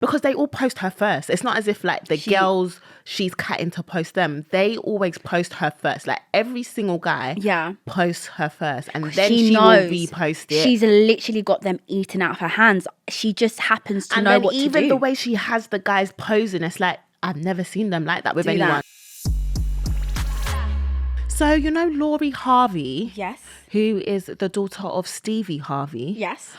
Because they all post her first. It's not as if like the girls she's catting to post them. They always post her first. Like every single guy posts her first. And then she will repost it. She's literally got them eaten out of her hands. She just happens to know what to do. And even the way she has the guys posing, it's like, I've never seen them like that with anyone. So, you know Lori Harvey? Yes. Who is the daughter of Stevie Harvey? Yes.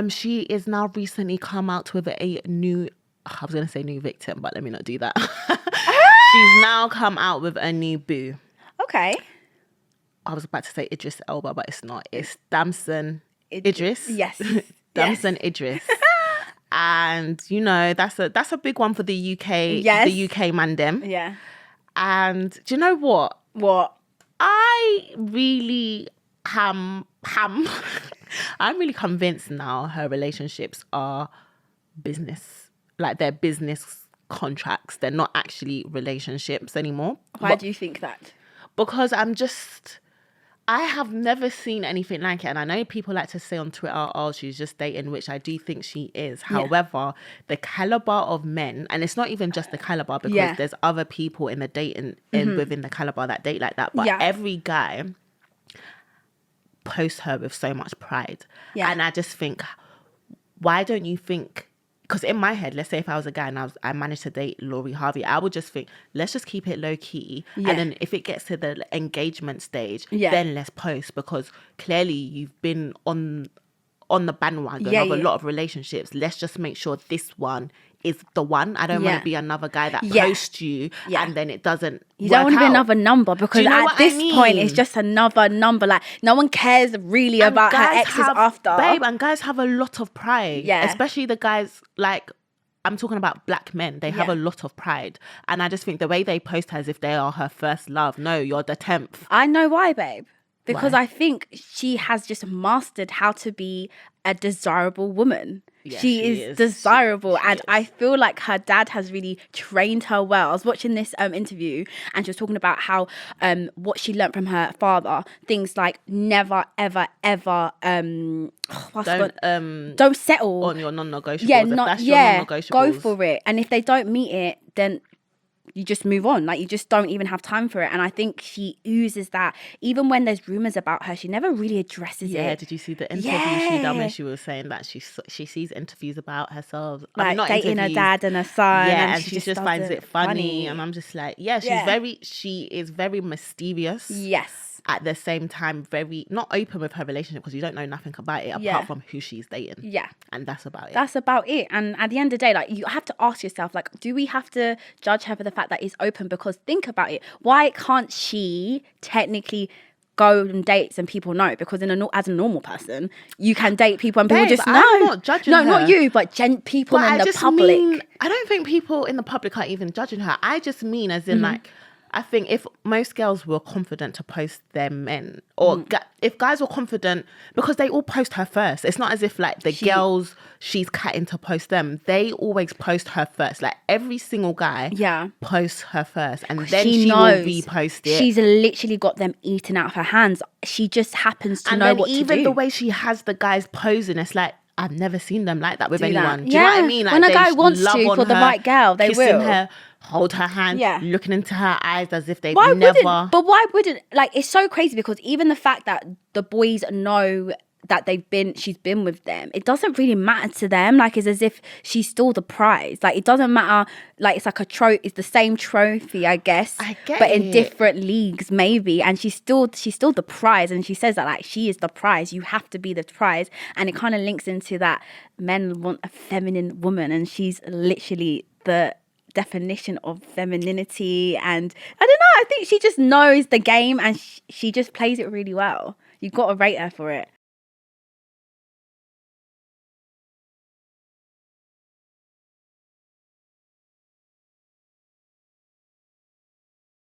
She is now recently come out with a new, I was going to say new victim, but let me not do that. She's now come out with a new boo. Okay. I was about to say Idris Elba, but it's not. It's Damson Idris. Yes. Damson Idris. And, you know, that's a big one for the UK, the UK mandem. Yeah. And do you know what? What? I really I'm really convinced now her relationships are business. Like they're business contracts. They're not actually relationships anymore. Why do you think that? Because I have never seen anything like it. And I know people like to say on Twitter, oh, she's just dating, which I do think she is. Yeah. However, the caliber of men, and it's not even just the caliber, because there's other people in the dating within the caliber that date like that. But every guy posts her with so much pride. Yeah. And I just think, why don't you think... Because in my head, let's say if I was a guy and I managed to date Lori Harvey, I would just think, let's just keep it low key. Yeah. And then if it gets to the engagement stage, then let's post. Because clearly you've been on the bandwagon of a lot of relationships. Let's just make sure this one is the one. I don't want to be another guy that posts you and then it doesn't You don't want to be another number, because at this point it's just another number. Like no one cares really about her exes after. Babe, and guys have a lot of pride. Yeah. Especially the guys, like, I'm talking about black men. They have a lot of pride. And I just think the way they post her as if they are her first love. No, you're the 10th. I know why, babe. Because I think she has just mastered how to be a desirable woman. Yeah, she is desirable. She is. I feel like her dad has really trained her well. I was watching this interview and she was talking about how what she learned from her father. Things like never, ever, ever don't settle on your non-negotiables. Yeah, your non-negotiables. Go for it. And if they don't meet it, then you just move on. Like, you just don't even have time for it. And I think she oozes that. Even when there's rumors about her, she never really addresses it. Yeah, did you see the interview she done when she was saying that she sees interviews about herself? Like, I mean, not dating her dad and her son. Yeah, and she just finds it funny. And I'm just like, she is very mysterious. Yes. At the same time, very not open with her relationship, because you don't know nothing about it apart from who she's dating. Yeah. And that's about it. That's about it. And at the end of the day, like, you have to ask yourself, like, do we have to judge her for the fact that it's open? Because think about it. Why can't she technically go on dates and people know? Because as a normal person, you can date people and people just know. I'm not judging her. No, not you, but people in the public. I don't think people in the public are even judging her. I just mean as in like, I think if most girls were confident to post their men, or if guys were confident, because they all post her first. It's not as if like the girls she's catting to post them. They always post her first. Like every single guy posts her first, and then she will repost it. She's literally got them eaten out of her hands. She just happens to know what to do. And even the way she has the guys posing, it's like, I've never seen them like that with anyone. Do you know what I mean? Like, when a guy wants to for the right girl, they will. Her, hold her hand, looking into her eyes as if they've never... But why wouldn't... Like, it's so crazy, because even the fact that the boys know that she's been with them, it doesn't really matter to them. Like, it's as if she's still the prize. Like, it doesn't matter. Like, it's like it's the same trophy, I guess, but in different leagues maybe. And she's still the prize. And she says that, like, she is the prize. You have to be the prize. And it kind of links into that men want a feminine woman, and she's literally the definition of femininity. And I don't know, I think she just knows the game, and she just plays it really well. You've got to rate her for it.